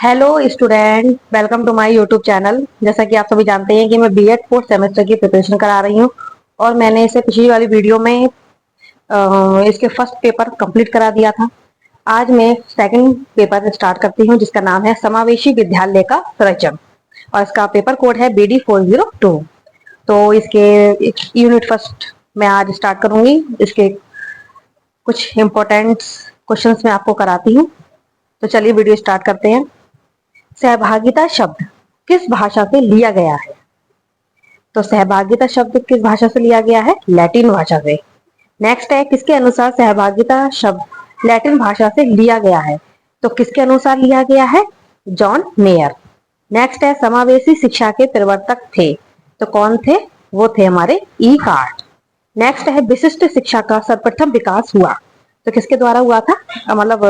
Hello student, welcome to my YouTube channel. जैसा कि आप सभी जानते हैं कि मैं बीएड फोर्थ सेमेस्टर की प्रिपरेशन करा रही हूँ और मैंने इसे पिछली वाली वीडियो में इसके फर्स्ट पेपर कंप्लीट करा दिया था। आज मैं सेकंड पेपर स्टार्ट करती हूँ जिसका नाम है समावेशी विद्यालय का सृजन और इसका पेपर कोड है BD402। तो इसके यूनिट फर्स्ट मैं आज स्टार्ट करूंगी। इसके कुछ इम्पोर्टेंट क्वेश्चंस मैं आपको कराती हूँ। तो चलिए वीडियो स्टार्ट करते हैं। सहभागिता शब्द किस भाषा से लिया गया है? तो सहभागिता शब्द किस भाषा से लिया गया है? लैटिन भाषा से। नेक्स्ट है, किसके अनुसार सहभागिता शब्द लैटिन भाषा से लिया गया है? तो किसके अनुसार लिया गया है? John mayor. नेक्स्ट है, समावेशी शिक्षा के प्रवर्तक थे। तो कौन थे? वो थे हमारे ई कार्ट। नेक्स्ट है, विशिष्ट शिक्षा का सर्वप्रथम विकास हुआ। तो किसके द्वारा हुआ था? मतलब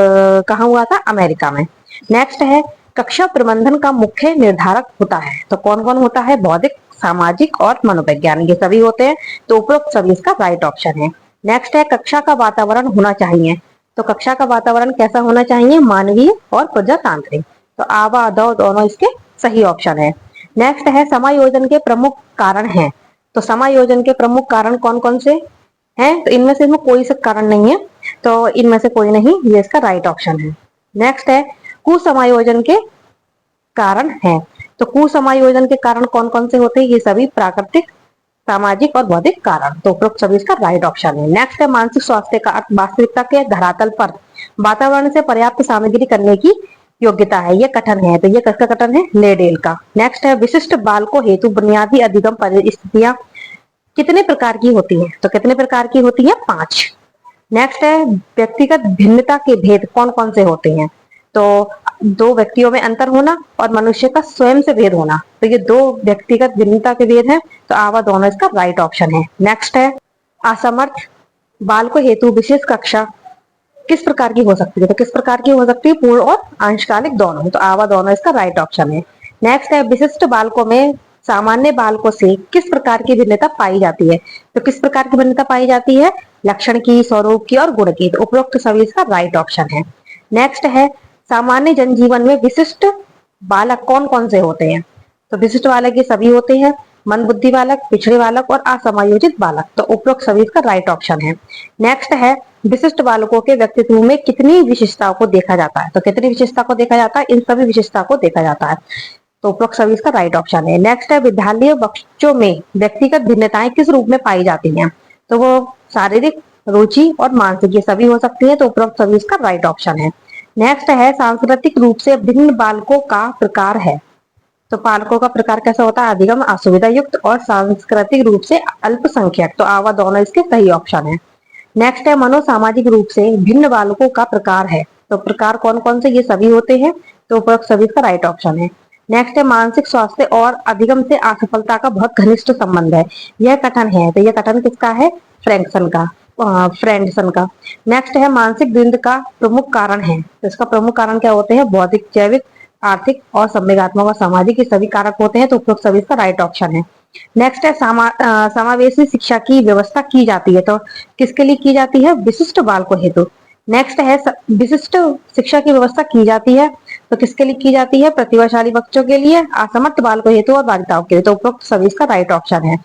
कहाँ हुआ था? अमेरिका में। नेक्स्ट है, कक्षा प्रबंधन का मुख्य निर्धारक होता है। तो कौन कौन होता है? बौद्धिक, सामाजिक और मनोवैज्ञानिक, ये सभी होते हैं। तो उपरोक्त सभी इसका राइट ऑप्शन है। नेक्स्ट है, कक्षा का वातावरण होना चाहिए। तो कक्षा का वातावरण कैसा होना चाहिए? मानवीय और प्रजातांत्रिक। तो आवा दो दोनों इसके सही ऑप्शन है। नेक्स्ट है, समायोजन के प्रमुख कारण हैं। तो समायोजन के प्रमुख कारण कौन कौन से हैं? तो इनमें से कोई सा कारण नहीं है, तो इनमें से कोई नहीं, ये इसका राइट ऑप्शन है। नेक्स्ट है, कुसमायोजन के कारण हैं। तो कुसमायोजन के कारण कौन कौन से होते हैं? ये सभी प्राकृतिक, सामाजिक और बौद्धिक कारण। तो उपरोक्त सभी इसका राइट ऑप्शन है। नेक्स्ट है, मानसिक स्वास्थ्य का अर्थ वास्तविकता के धरातल पर वातावरण से पर्याप्त सामग्री करने की योग्यता है। ये कथन है, तो ये किसका कथन है? लेडेल का। नेक्स्ट है, विशिष्ट बालकों हेतु बुनियादी अधिगम परिस्थितियां कितने प्रकार की होती हैं? तो कितने प्रकार की होती हैं? 5। नेक्स्ट है, व्यक्तिगत भिन्नता के भेद कौन कौन से होते हैं? तो दो व्यक्तियों में अंतर होना और मनुष्य का स्वयं से भेद होना। तो ये दो व्यक्तिगत भिन्नता के भेद हैं। तो आवा दोनों इसका राइट ऑप्शन है। नेक्स्ट है, असमर्थ बालकों हेतु विशेष कक्षा किस प्रकार की हो सकती है? तो किस प्रकार की हो सकती है? पूर्ण और अंशकालिक दोनों। तो आवा दोनों इसका राइट ऑप्शन है। नेक्स्ट है, विशिष्ट बालकों में सामान्य बालकों से किस प्रकार की भिन्नता पाई जाती है? तो किस प्रकार की भिन्नता पाई जाती है? लक्षण की, स्वरूप की और गुण की। तो उपरोक्त सभी इसका राइट ऑप्शन है। नेक्स्ट है, सामान्य जनजीवन में विशिष्ट बालक कौन कौन से होते हैं? तो विशिष्ट बालक ये सभी होते हैं, मंदबुद्धि बालक, पिछड़े बालक और असमायोजित बालक। तो उपरोक्त सभी इसका राइट ऑप्शन है। नेक्स्ट है, विशिष्ट बालकों के व्यक्तित्व में कितनी विशेषताओं को देखा जाता है? तो कितनी विशेषता को देखा जाता है? इन सभी विशेषता को देखा जाता है। तो उपरोक्त सभी इसका राइट ऑप्शन है। नेक्स्ट है, विद्यालय बच्चों में व्यक्तिगत भिन्नताएं किस रूप में पाई जाती हैं? तो वो शारीरिक, रुचि और मानसिक, ये सभी हो सकती है। तो उपरोक्त सभी इसका राइट ऑप्शन है। नेक्स्ट है, सांस्कृतिक रूप से भिन्न बालकों का प्रकार है। तो बालकों का प्रकार कैसा होता है? अधिगम, असुविधा युक्त और सांस्कृतिक रूप से अल्पसंख्यक। तो आवा दोनों इसके सही ऑप्शन है। नेक्स्ट है, मनोसामाजिक रूप से भिन्न बालकों का प्रकार है। तो प्रकार कौन कौन से? ये सभी होते हैं। तो उपरोक्त सभी का राइट ऑप्शन है। नेक्स्ट है, मानसिक स्वास्थ्य और अधिगम से असफलता का बहुत घनिष्ठ संबंध है। यह कथन है, तो यह कथन किसका है? फ्रैंकसन का, फ्रेंडसन का। नेक्स्ट है, मानसिक द्वंद का प्रमुख कारण है। तो इसका प्रमुख कारण क्या होते हैं? बौद्धिक, जैविक, आर्थिक और संवेगात्मक और सामाजिक, ये सभी कारक होते हैं। तो उपरोक्त सभी का राइट ऑप्शन है। नेक्स्ट है, समावेशी शिक्षा की व्यवस्था की जाती है। तो किसके लिए की जाती है? विशिष्ट बालकों हेतु। नेक्स्ट है, विशिष्ट शिक्षा की व्यवस्था की जाती है। तो किसके लिए की जाती है? प्रतिभाशाली बच्चों के लिए, असमर्थ बालकों हेतु और बालिकाओं के लिए। तो उपरोक्त सभी इसका राइट ऑप्शन है।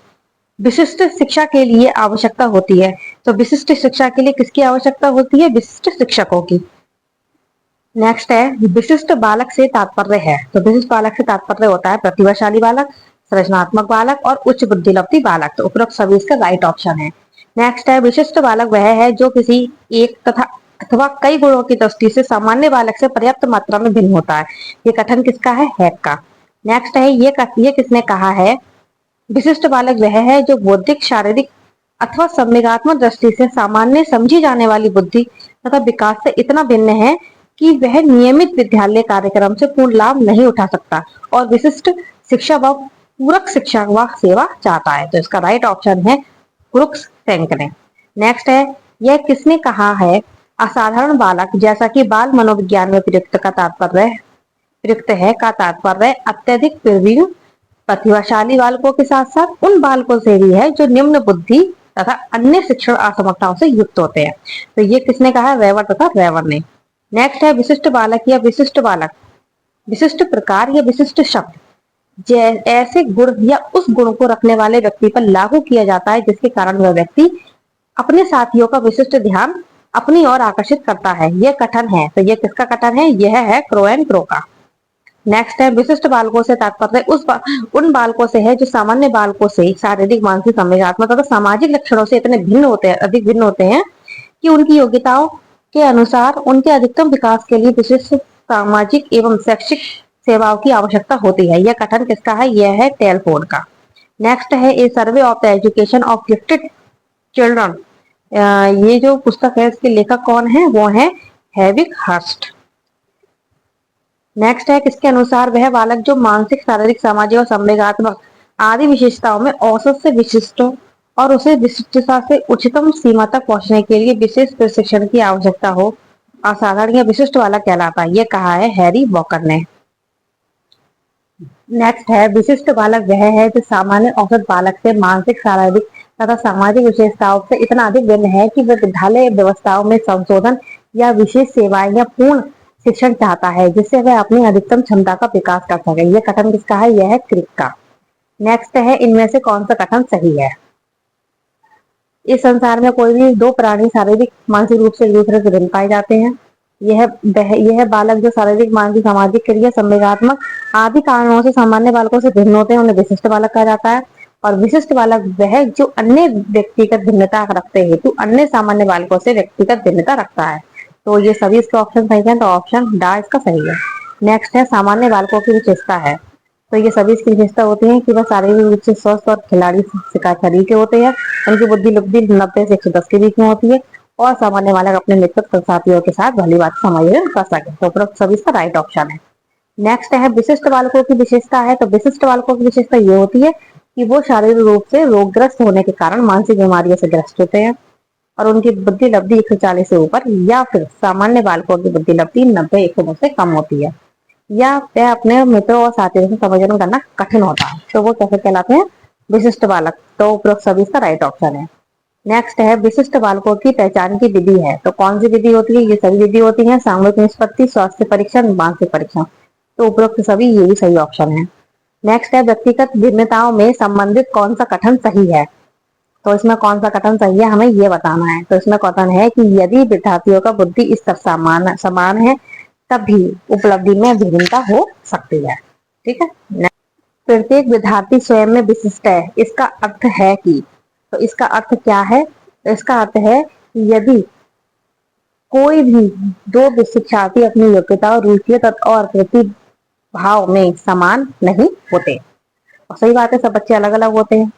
विशिष्ट शिक्षा के लिए आवश्यकता होती है। तो विशिष्ट शिक्षा के लिए किसकी आवश्यकता होती है? विशिष्ट शिक्षकों की। नेक्स्ट है, विशिष्ट बालक से तात्पर्य है। तो विशिष्ट बालक से तात्पर्य होता है प्रतिभाशाली बालक, सृजनात्मक बालक और उच्च बुद्धिलब्धि बालक। तो उपरोक्त सभी इसका राइट ऑप्शन है। नेक्स्ट है, विशिष्ट बालक वह है जो किसी एक तथा अथवा कई गुणों की दृष्टि से सामान्य बालक से पर्याप्त मात्रा में भिन्न होता है। ये कथन किसका है? हैक का। नेक्स्ट है, ये किसने कहा है? विशिष्ट बालक वह है जो बौद्धिक, शारीरिक अथवा संवेगात्मक दृष्टि से सामान्य समझी जाने वाली बुद्धि तथा विकास से इतना भिन्न है कि वह नियमित विद्यालय कार्यक्रम से पूर्ण लाभ नहीं उठा सकता और विशिष्ट शिक्षा व पूरक शिक्षा व सेवा चाहता है। तो इसका राइट ऑप्शन है क्रुक्स सेंक ने। नेक्स्ट है, यह किसने कहा है? असाधारण बालक जैसा कि बाल मनोविज्ञान में प्रयुक्त है का तात्पर्य अत्यधिक प्रवीण प्रतिभाशाली बालकों के साथ साथ उन बालकों से भी है जो निम्न बुद्धि तथा अन्य शिक्षण असमर्थताओं से युक्त होते हैं। तो ये किसने कहा है? वेवर तथा वेवर ने। नेक्स्ट है, विशिष्ट बालक या विशिष्ट बालक विशिष्ट प्रकार या विशिष्ट शब्द ऐसे गुण या उस गुण को रखने वाले व्यक्ति पर लागू किया जाता है जिसके कारण वह व्यक्ति अपने साथियों का विशिष्ट ध्यान अपनी ओर आकर्षित करता है। यह कथन है, तो यह किसका कथन है? यह है क्रो एंड क्रो का। नेक्स्ट है विशिष्ट बालकों से तात्पर्य उन बालकों से है जो सामान्य बालकों से शारीरिक, मानसिक, संवेगात्मक तथा सामाजिक लक्षणों से इतने भिन्न होते हैं, अधिक भिन्न होते हैं कि उनकी योग्यताओं के अनुसार उनके अधिकतम विकास के लिए विशिष्ट सामाजिक एवं शैक्षिक सेवाओं की आवश्यकता होती है। यह कथन किसका है? यह है टेलफोर्ड का। नेक्स्ट है a survey of the education of gifted children. ये जो पुस्तक है इसके लेखक कौन है? वो है हेविक हर्स्ट। नेक्स्ट है किसके अनुसार वह बालक जो मानसिक, शारीरिक, सामाजिक और संवेगात्मक आदि विशेषताओं में औसत से विशिष्ट और उसे विशिष्टता से उच्चतम सीमा तक पहुंचने के लिए विशेष प्रशिक्षण की आवश्यकता हो, असाधारण या विशिष्ट वाला कहलाता है। ये कहा है हैरी वॉकर ने। नेक्स्ट है विशिष्ट बालक वह है जो सामान्य औसत बालक से मानसिक, शारीरिक तथा सामाजिक विशेषताओं से इतना अधिक भिन्न है कि वह विद्यालय व्यवस्थाओं में संशोधन या विशेष सेवाएं या पूर्ण शिक्षण चाहता है जिससे वह अपनी अधिकतम क्षमता का विकास कर सके। यह कथन किसका है? यह है क्रिक का। नेक्स्ट है इनमें से कौन सा कथन सही है? इस संसार में कोई भी दो प्राणी शारीरिक, मानसिक रूप से एक दूसरे से भिन्न पाए जाते हैं। यह बालक जो शारीरिक, मानसिक, सामाजिक, क्रिया, संवेगात्मक आदि कारणों से सामान्य बालकों से भिन्न होते हैं उन्हें विशिष्ट बालक कहा जाता है। और विशिष्ट बालक वह जो अन्य व्यक्तिगत भिन्नता रखते हेतु अन्य सामान्य बालकों से व्यक्तिगत भिन्नता रखता है। तो ये सभी इसके ऑप्शन सही है, तो ऑप्शन डा इसका सही है। नेक्स्ट है सामान्य बालकों की विशेषता है। तो ये सभी इसकी विशेषता होती है कि वह शारीरिक रूप से स्वस्थ और खिलाड़ी शिकार शरीर के होते हैं। उनकी बुद्धि लब्धि 90 से 110 के बीच में होती है और सामान्य बालक अपने मित्र साथियों के साथ भली बात समायोजन कर सके। तो उपरोक्त सभी इसका राइट ऑप्शन है। नेक्स्ट है विशिष्ट बालकों की विशेषता है। तो विशिष्ट बालकों की विशेषता ये होती है कि वो शारीरिक रूप से रोगग्रस्त होने के कारण मानसिक बीमारियों से ग्रस्त होते हैं और उनकी बुद्धि लब्धि 140 से ऊपर या फिर सामान्य बालकों की बुद्धि लब्धि 90-109 से कम होती है या वह अपने मित्रों और साथियों से समायोजन करना कठिन होता है। तो वो कैसे कहलाते हैं? विशिष्ट बालक। तो उपरोक्त सभी इसका राइट ऑप्शन है। नेक्स्ट है विशिष्ट बालकों की पहचान की विधि है। तो कौन सी विधि होती है? ये सभी विधि होती है सामूहिक निष्पत्ति, स्वास्थ्य परीक्षण, मानसिक परीक्षण। तो उपरोक्त सभी ये भी सही ऑप्शन है। नेक्स्ट है व्यक्तिगत भिन्नताओं में संबंधित कौन सा कथन सही है। तो इसमें कौन सा कथन सही है हमें ये बताना है। तो इसमें कथन है कि यदि विद्यार्थियों का बुद्धि स्तर समान है तब भी उपलब्धि में भिन्नता हो सकती है। ठीक है। प्रत्येक विद्यार्थी स्वयं में विशिष्ट है। इसका अर्थ है कि, तो इसका अर्थ क्या है? तो इसका अर्थ है यदि कोई भी दो शिक्षार्थी अपनी योग्यता और रुचियों और प्रतिभाव में समान नहीं होते। और सही बात है, सब बच्चे अलग अलग होते हैं।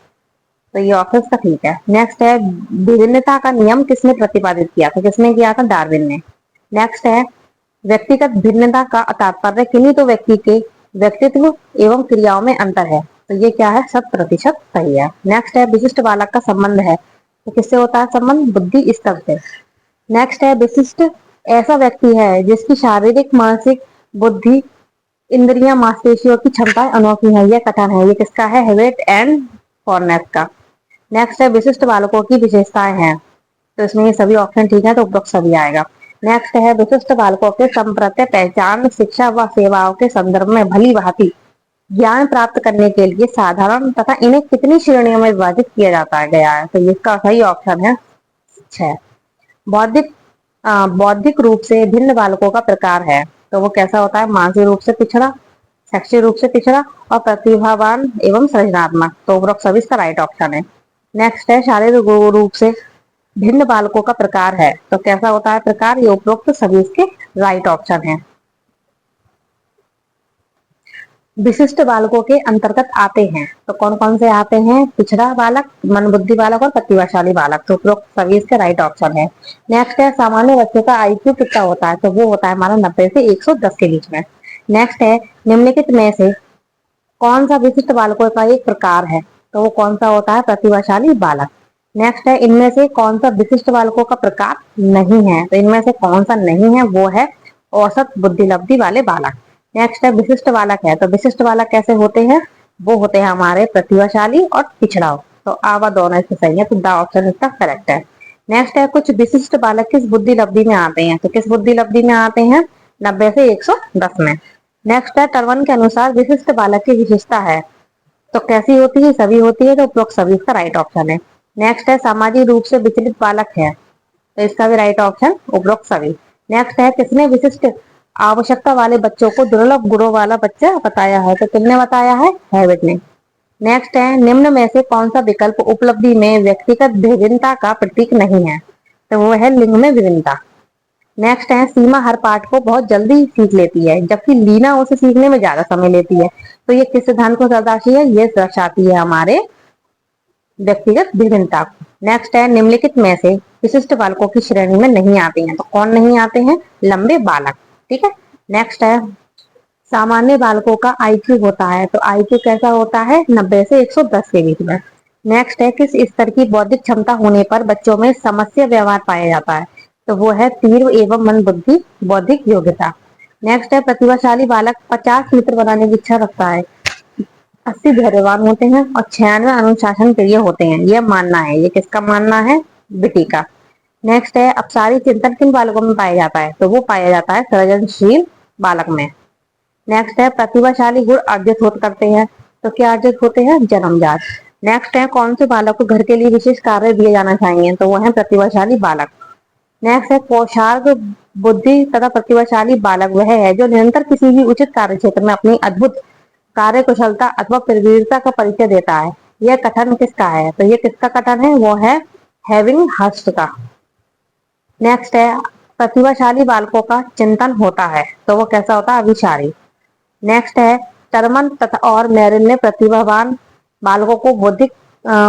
तो ये ऑप्शन का ठीक है। नेक्स्ट है विभिन्नता का नियम किसने प्रतिपादित किया? तो किसने किया था? डार्विन ने। नेक्स्ट है व्यक्तिगत भिन्नता का तात्पर्य किन्हीं तो व्यक्ति के व्यक्तित्व एवं क्रियाओं में अंतर है। तो ये क्या है? 100% सही है। नेक्स्ट है विशिष्ट बालक का संबंध है। तो किससे होता है संबंध? बुद्धि स्तर से। नेक्स्ट है विशिष्ट ऐसा व्यक्ति है जिसकी शारीरिक, मानसिक, बुद्धि, इंद्रियां, मांसपेशियों की क्षमताएं अनोखी है। यह कथन है। ये किसका है? हेवेट एंड फॉर्नेस का। नेक्स्ट है विशिष्ट बालकों की विशेषताएं हैं। तो इसमें ये सभी ऑप्शन ठीक है, तो उपरोक्त सभी आएगा। नेक्स्ट है विशिष्ट बालकों के संप्रत्य पहचान, शिक्षा व सेवाओं के संदर्भ में भली भांति ज्ञान प्राप्त करने के लिए साधारण तथा इन्हें कितनी श्रेणियों में विभाजित किया जाता गया है। तो इसका सही ऑप्शन है 6। बौद्धिक बौद्धिक रूप से भिन्न बालकों का प्रकार है। तो वो कैसा होता है? मानसिक रूप से पिछड़ा, शैक्षिक रूप से पिछड़ा और प्रतिभावान एवं सृजनात्मक। तो उपरोक्त सभी इसका राइट ऑप्शन है। नेक्स्ट है शारीरिक रूप से भिन्न बालकों का प्रकार है। तो कैसा होता है प्रकार? ये उपरोक्त सभी इसके राइट ऑप्शन है। विशिष्ट बालकों के अंतर्गत आते हैं। तो कौन कौन से आते हैं? पिछड़ा बालक, मंदबुद्धि बालक और प्रतिभाशाली बालक। तो उपरोक्त सभी इसके राइट ऑप्शन है। नेक्स्ट है सामान्य बच्चों का आईक्यू कितना होता है? तो वो होता है हमारा 90 से 110 के बीच में। नेक्स्ट है निम्नलिखित में से कौन सा विशिष्ट बालकों का एक प्रकार है? तो वो कौन सा होता है? प्रतिभाशाली बालक। नेक्स्ट है इनमें से कौन सा विशिष्ट बालकों का प्रकार नहीं है? तो इनमें से कौन सा नहीं है? वो है औसत बुद्धि लब्धि वाले बालक। नेक्स्ट है विशिष्ट बालक है। तो विशिष्ट बालक कैसे होते हैं? वो होते हैं हमारे प्रतिभाशाली और पिछड़ा। तो आवा दोनों इससे सही है, तो द ऑप्शन इसका करेक्ट है। नेक्स्ट है कुछ विशिष्ट बालक किस बुद्धि लब्धि में आते हैं? तो किस बुद्धि लब्धि में आते हैं? 90 से 110 में। नेक्स्ट है टर्वन के अनुसार विशिष्ट बालक की विशेषता है, तो कैसी होती है? सभी होती है, तो उपरोक्त सभी इसका राइट ऑप्शन है। नेक्स्ट है सामाजिक रूप से विचलित बालक है, तो इसका भी राइट ऑप्शन उपरोक्त सभी। नेक्स्ट है किसने विशिष्ट आवश्यकता वाले बच्चों को दुर्लभ गुणों वाला बच्चा बताया है, तो किसने बताया है? हैविट ने। नेक्स्ट है निम्न में से कौन सा विकल्प उपलब्धि में व्यक्तिगत भिन्नता का प्रतीक नहीं है, तो वो है लिंग में विभिन्नता। नेक्स्ट है सीमा हर पाठ को बहुत जल्दी सीख लेती है, जबकि लीना उसे सीखने में ज्यादा समय लेती है, तो ये किस सिद्धांत को दर्शाती है? ये दर्शाती है हमारे व्यक्तिगत भिन्नता को। नेक्स्ट है निम्नलिखित में से विशिष्ट बालकों की श्रेणी में नहीं आते हैं, तो कौन नहीं आते हैं? लंबे बालक। ठीक है। नेक्स्ट है सामान्य बालकों का आईक्यू होता है, तो आईक्यू कैसा होता है? 90 से 110 के बीच में। नेक्स्ट है किस स्तर की बौद्धिक क्षमता होने पर बच्चों में समस्या व्यवहार पाया जाता है, तो वो है तीव्र एवं मंद बुद्धि बौद्धिक योग्यता। नेक्स्ट है प्रतिभाशाली बालक 50 मित्र बनाने की इच्छा रखता है, 80 धैर्यवान होते हैं और 96 अनुशासन प्रिय होते हैं, यह मानना है। ये किसका मानना है? बिटी का। नेक्स्ट है अपसारी चिंतन किन बालकों में पाया जाता है, तो वो पाया जाता है सृजनशील बालक में। नेक्स्ट है प्रतिभाशाली गुण अर्जित होते करते हैं, तो क्या अर्जित होते हैं? जन्मजात। नेक्स्ट है कौन से बालक को घर के लिए विशेष कार्य दिए जाना चाहिए, तो वो है प्रतिभाशाली बालक। नेक्स्ट है कौशार्क बुद्धि तथा प्रतिभाशाली बालक वह है जो निरंतर किसी भी उचित कार्य क्षेत्र में अपनी अद्भुत कार्य कुशलता अथवा प्रवीरता का परिचय देता है। यह कथन किसका है, तो ये किसका कथन है? वो है हैविंग हर्स्ट का। नेक्स्ट है प्रतिभाशाली बालकों का चिंतन होता है, तो वो कैसा होता है? अभिसारी। नेक्स्ट है टर्मन तथा और मेरिल ने प्रतिभावान बालकों को बौद्धिक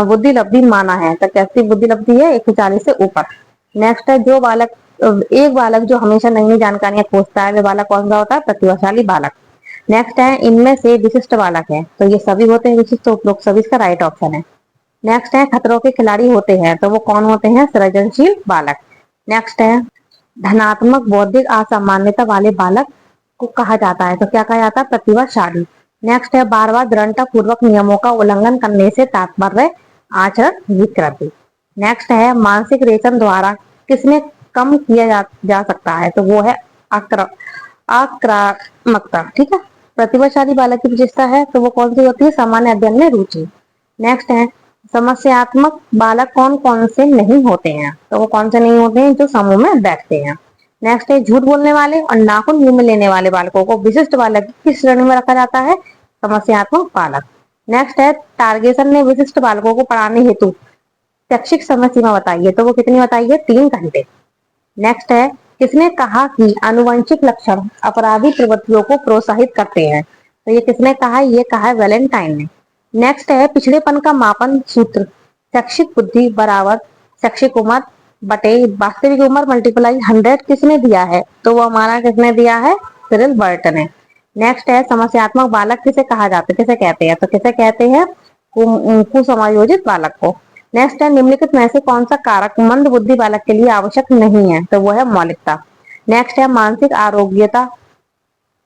बुद्धि लब्धि माना है, तो कैसी बुद्धि लब्धि है? 140 से ऊपर। नेक्स्ट है जो बालक एक बालक जो हमेशा नई नई जानकारियां खोजता है, वह बालक कौन सा होता है? प्रतिभाशाली बालक। नेक्स्ट है इनमें से विशिष्ट बालक है, तो ये सभी होते हैं विशिष्ट, उपरोक्त सभी इसका राइट ऑप्शन है। नेक्स्ट है खतरों के खिलाड़ी होते हैं, तो वो कौन होते हैं? सृजनशील बालक। नेक्स्ट है धनात्मक बौद्धिक असामान्यता वाले बालक को कहा जाता है, तो क्या कहा जाता है? प्रतिभाशाली। नेक्स्ट है बार बार दृढ़ता पूर्वक नियमों का उल्लंघन करने से तात्पर्य आचरण विकृति। नेक्स्ट है मानसिक रेचन द्वारा किसमें कम किया जा सकता है, तो वो है आक्रामकता। ठीक है। प्रतिभाशाली बालक की विशेषता है, तो वो कौन सी होती है? सामान्य अध्ययन में रुचि। नेक्स्ट है समस्यात्मक बालक कौन कौन से नहीं होते हैं, तो वो कौन से नहीं होते हैं? जो समूह में बैठते हैं। नेक्स्ट है झूठ बोलने वाले और नाखून मुंह में लेने वाले बालकों को विशिष्ट बालक की किस श्रेणी में रखा जाता है? समस्यात्मक बालक। नेक्स्ट है टारगेशन ने विशिष्ट बालकों को पढ़ाने हेतु शैक्षिक समय सीमा बताई है, तो वो कितनी बताई है? 3 घंटे। नेक्स्ट है किसने कहा कि आनुवंशिक लक्षण अपराधी प्रवृत्तियों को प्रोत्साहित करते हैं, तो ये किसने कहा है? ये कहा है वैलेंटाइन ने। नेक्स्ट है पिछड़ेपन का मापन सूत्र शैक्षिक बुद्धि बराबर शैक्षिक उम्र बटे वास्तविक उम्र मल्टीप्लाई 100 किसने दिया है, तो वो हमारा किसने दिया है? सिरिल बर्टन ने। नेक्स्ट है समस्यात्मक बालक किसे कहा जाता है, किसे कहते हैं, तो किसे कहते हैं? कुसमायोजित बालक को। नेक्स्ट है निम्नलिखित में से कौन सा कारक मंद बुद्धि बालक के लिए आवश्यक नहीं है, तो वो है मौलिकता। नेक्स्ट है मानसिक आरोग्यता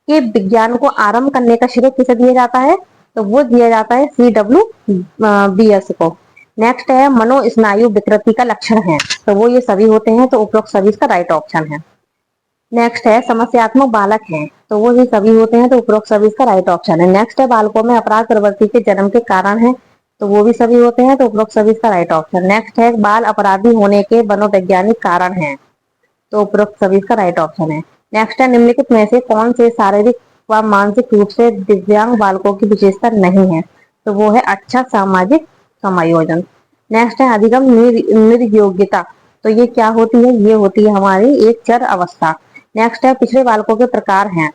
के विज्ञान को आरंभ करने का श्रेय किसे दिया जाता है, तो वो दिया जाता है CWBS को। नेक्स्ट है मनोस्नायु विकृति का लक्षण है, तो वो ये सभी होते हैं, तो उपरोक्त सभी इसका राइट ऑप्शन है। नेक्स्ट है समस्यात्मक बालक हैं, तो वो ये सभी होते हैं, तो उपरोक्त सभी इसका राइट ऑप्शन है। नेक्स्ट है बालकों में अपराध प्रवृत्ति के जन्म के कारण है, तो वो भी सभी होते हैं, तो उपरोक्त सभी इसका राइट ऑप्शन। नेक्स्ट है बाल अपराधी होने के मनोवैज्ञानिक कारण है, तो उपरोक्त सभी इसका राइट ऑप्शन है। नेक्स्ट है निम्नलिखित में से कौन से शारीरिक व मानसिक रूप से दिव्यांग बालकों की विशेषता नहीं है, तो वो है अच्छा सामाजिक समायोजन। नेक्स्ट है अधिगम निर्योग्यता, तो ये क्या होती है? ये होती है हमारी एक चर अवस्था। नेक्स्ट है पिछड़े बालकों के प्रकार हैं,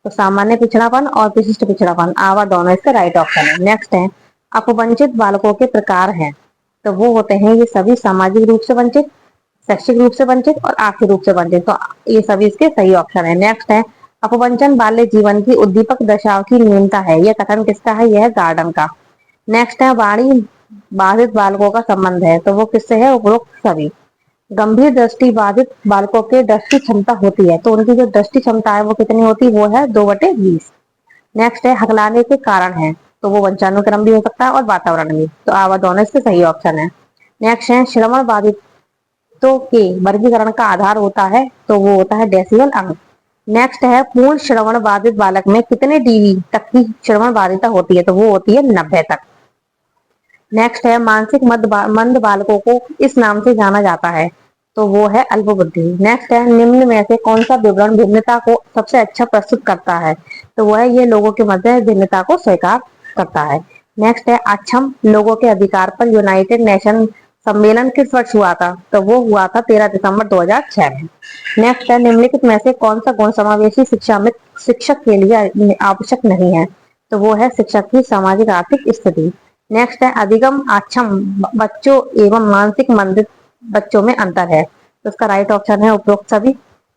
तो सामान्य पिछड़ापन और विशिष्ट पिछड़ापन आवा दोनों इसका राइट ऑप्शन है। नेक्स्ट है अपवंचित बालकों के प्रकार हैं, तो वो होते हैं ये सभी सामाजिक रूप से वंचित शैक्षिक रूप से वंचित और आर्थिक रूप से वंचित, तो ये सभी इसके सही ऑप्शन है। नेक्स्ट है अपवंचन बाल्य जीवन की उद्दीपक दशाओं की न्यूनता है, यह कथन किसका है? यह गार्डन का। नेक्स्ट है वाणी बाधित बालकों का संबंध है, तो वो किससे है? उपरोक्त सभी। गंभीर दृष्टि बाधित बालकों के दृष्टि क्षमता होती है, तो उनकी जो दृष्टि क्षमता है वो कितनी होती है? वो है 2/20। नेक्स्ट है हकलाने के कारण है, तो वो वंशानुक्रम भी हो सकता है और वातावरण भी, तो आवा दोनों इसके सही ऑप्शन है। नेक्स्ट है श्रवण बाधित तो के वर्गीकरण का आधार होता है, तो वो होता है डेसिबल अंक। नेक्स्ट है पूर्ण श्रवण बाधित बालक में कितने डीबी तक की श्रवण बाधिता होती है, तो वो होती है 90 तक। नेक्स्ट है मानसिक मंद बालकों को इस नाम से जाना जाता है, तो वो है अल्पबुद्धि। नेक्स्ट है निम्न में से कौन सा विवरण भिन्नता को सबसे अच्छा प्रस्तुत करता है, तो वो है ये लोगों के मध्य भिन्नता को स्वीकार करता है। नेक्स्ट है अक्षम लोगों के अधिकार पर यूनाइटेड नेशन सम्मेलन किस वर्ष हुआ था, तो वो हुआ था 13 दिसंबर 2006 में। नेक्स्ट है निम्नलिखित में से कौन सा गुण समावेशी शिक्षा में शिक्षक के लिए आवश्यक नहीं है, तो वो है शिक्षक की सामाजिक आर्थिक स्थिति। नेक्स्ट है अधिगम अक्षम बच्चों एवं मानसिक मंदित बच्चों में अंतर है, तो इसका राइट ऑप्शन है उपरोक्त सभी।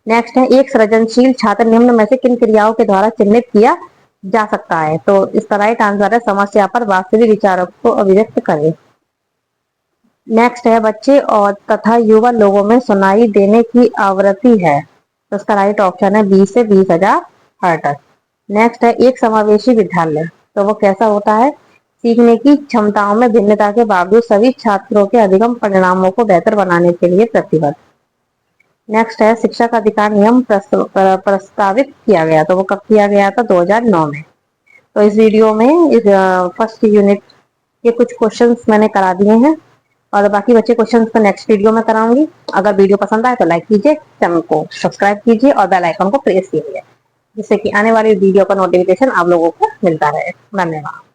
नेक्स्ट है एक सृजनशील छात्र निम्न में से किन क्रियाओं के द्वारा चिन्हित किया जा सकता है, तो इसका राइट आंसर है समस्या पर वास्तविक विचारों को अभिव्यक्त करे। नेक्स्ट है बच्चे और तथा युवा लोगों में सुनाई देने की आवृत्ति है, तो इसका राइट ऑप्शन है 20 से 20,000 हर्ट्ज। नेक्स्ट है एक समावेशी विद्यालय, तो वो कैसा होता है, सीखने की क्षमताओं में भिन्नता के बावजूद सभी छात्रों के अधिगम परिणामों को बेहतर बनाने के लिए प्रतिबद्ध। नेक्स्ट है शिक्षा का अधिकार नियम प्रस्तावित किया गया, तो वो कब किया गया था, 2009 में। तो इस वीडियो में इस फर्स्ट यूनिट के कुछ क्वेश्चंस मैंने करा दिए हैं, और बाकी बचे क्वेश्चंस को नेक्स्ट वीडियो में कराऊंगी। अगर वीडियो पसंद आए तो लाइक कीजिए, चैनल को सब्सक्राइब कीजिए और बेल आइकन को प्रेस कीजिए, जिससे कि आने वाली वीडियो का नोटिफिकेशन आप लोगों को मिलता रहे। धन्यवाद।